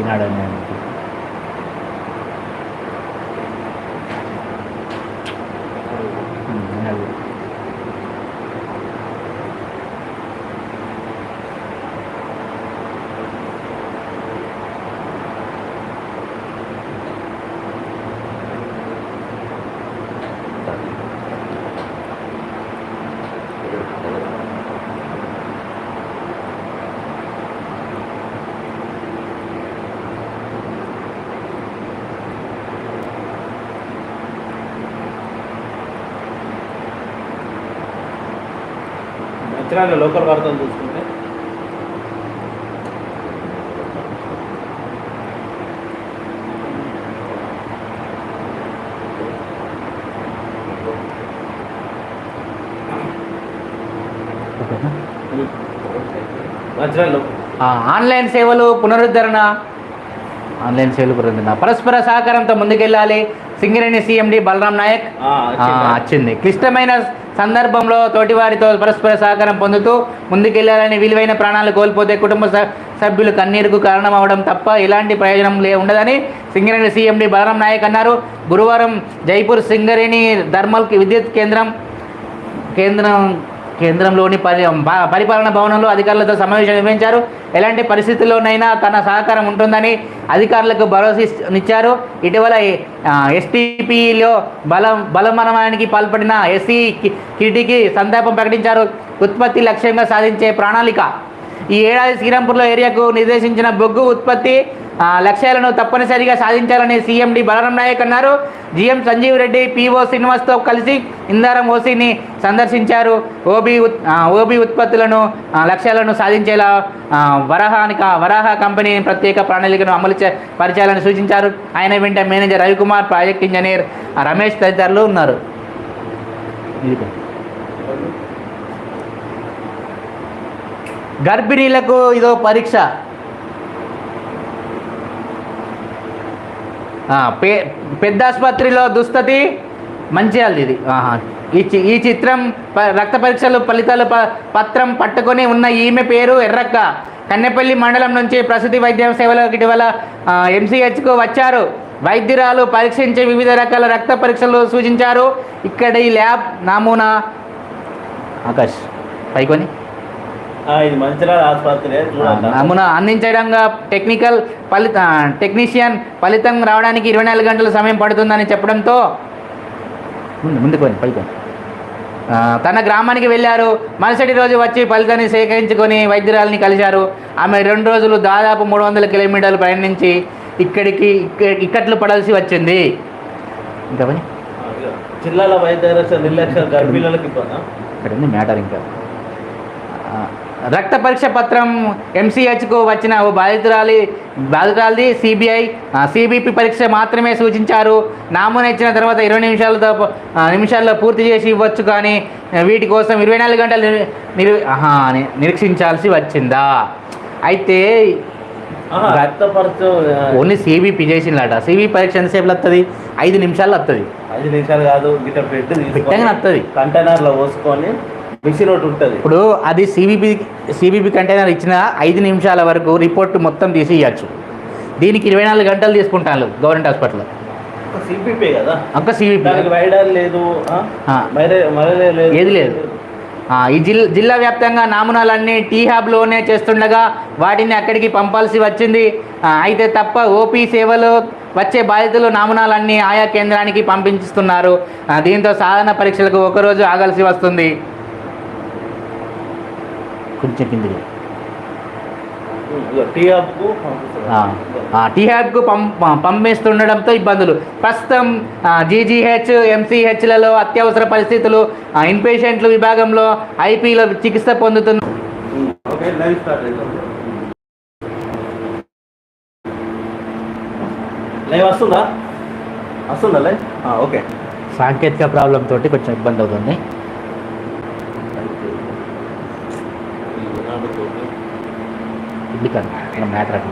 ఈనాడని Mancherial local వార్తలు చూసుకుంటే Mancherial online సేవలు పునరుద్ధరణ పరస్పర సహకారంతో ముందుకెళ్ళాలి. సింగరేణి సీఎండి బలరాం నాయక్ వచ్చింది. క్లిష్టమైన సందర్భంలో తోటివారితో పరస్పర సహకారం పొందుతూ ముందుకెళ్లాలని, విలువైన ప్రాణాలు కోల్పోతే కుటుంబ సభ్యులు కన్నీరుకు కారణమవడం తప్ప ఎలాంటి ప్రయోజనం ఉండదని సింగరేణి సీఎండి బలరాం నాయక్ అన్నారు. గురువారం జైపూర్ సింగరేణి థర్మల్ విద్యుత్ కేంద్రంలోని పరిపాలనా భవనంలో అధికారులతో సమావేశం నిర్వహించారు. ఎలాంటి పరిస్థితుల్లోనైనా తన సహకారం ఉంటుందని అధికారులకు భరోసానిచ్చారు. ఇటీవల ఎస్టీపీలో బలమనమానికి పాల్పడిన ఎస్సీ కిటికి సంతాపం ప్రకటించారు. ఉత్పత్తి లక్ష్యంగా సాధించే ప్రణాళిక. ఈ ఏడాది శ్రీరాంపూర్లో ఏరియాకు నిర్దేశించిన బొగ్గు ఉత్పత్తి లక్ష్యాలను తప్పనిసరిగా సాధించాలని సీఎండి బలరాం నాయక్ అన్నారు. జీఎం సంజీవ్ రెడ్డి పీఓ శ్రీనివాస్తో కలిసి ఇందారం ఓసీని సందర్శించారు. ఓబీ ఉత్పత్తులను లక్ష్యాలను సాధించేలా వరాహ కంపెనీ ప్రత్యేక ప్రణాళికను అమలు పరిచాలని సూచించారు. ఆయన వెంట manager Ravikumar, project engineer Ramesh తదితరులు ఉన్నారు. గర్భిణీలకు ఇదో పరీక్ష. పెద్ద ఆసుపత్రిలో దుస్థితి మంచిర్యాల. ఇది ఈ చిత్రం రక్త పరీక్షలు ఫలితాల పత్రం పట్టుకొని ఉన్న ఈమె పేరు ఎర్రక్క. కన్నెపల్లి మండలం నుంచి ప్రసూతి వైద్య సేవలకు ఇటీవల ఎంసీహెచ్కు వచ్చారు. వైద్యురాలు పరీక్షించే వివిధ రకాల రక్త పరీక్షలు సూచించారు. ఇక్కడ ఈ ల్యాబ్ నమూనా ఆకాష్ పైకొని ఇది మంచిర్యాల ఆసుపత్రి నమూనా అందించడంగా టెక్నీషియన్ ఫలితం రావడానికి 24 గంటల సమయం పడుతుందని చెప్పడంతో ముందుకొని పైకొని తన గ్రామానికి వెళ్ళారు. మరుసటి రోజు వచ్చి ఫలితాన్ని సేకరించుకొని వైద్యురాలని కలిశారు. ఆమె 2 రోజులు దాదాపు 300 కిలోమీటర్లు ప్రయాణించి ఇక్కట్లు పడాల్సి వచ్చింది. ఇంకా పని జిల్లాల వైద్య నిర్లక్ష్య గర్భిణులకు ఇక్కడ మ్యాటర్. ఇంకా రక్త పరీక్ష పత్రం ఎంసీహెచ్కు వచ్చిన ఓ బాధితురాలిది సిబిపి పరీక్ష మాత్రమే సూచించారు. నామూనా ఇచ్చిన తర్వాత 20 నిమిషాల్లో పూర్తి చేసి ఇవ్వచ్చు, కానీ వీటి కోసం 24 గంటలు నిరీక్షించాల్సి వచ్చిందా? అయితే రక్త పరీక్ష ఓన్లీ సిబిపి చేసిందట. సిబిపి పరీక్ష ఎంతసేపు వస్తుంది? 5 నిమిషాల్లో వస్తుంది. 5 నిమిషాలు కాదు, గిట్ట పెట్టగానే వస్తుంది. కంటైనర్లో పోసుకొని మిషన్ ఒకటి ఉంటుంది. ఇప్పుడు అది సిబిపి కంటైనర్ ఇచ్చిన 5 నిమిషాల వరకు రిపోర్ట్ మొత్తం తీసి ఇవ్వచ్చు. దీనికి 24 గంటలు తీసుకుంటాను గవర్నమెంట్ హాస్పిటల్లో. సిబిపి కదా, ఒక్క సిబిపి వైడర్ లేదు, ఏది లేదు. ఈ జిల్లా వ్యాప్తంగా నామూనాలన్నీ టీ హ్యాబ్లోనే చేస్తుండగా వాటిని అక్కడికి పంపాల్సి వచ్చింది. అయితే తప్ప ఓపీ సేవలు వచ్చే బాధితులు నామూనాలన్నీ ఆయా కేంద్రానికి పంపిస్తున్నారు. దీంతో సాధారణ పరీక్షలకు ఒకరోజు ఆగాల్సి వస్తుంది. కొంచెం కిందికి టీ హ్యాబ్కు పంపిస్తుండడంతో ఇబ్బందులు. ప్రస్తుతం జీజీహెచ్, ఎంసీహెచ్లలో అత్యవసర పరిస్థితులు, ఇన్పేషెంట్లు విభాగంలో ఐపీలో చికిత్స పొందుతున్న ఓకే. సాంకేతిక ప్రాబ్లం తోటి కొంచెం ఇబ్బంది అవుతుంది. ఇది కాదు మ్యాటర్.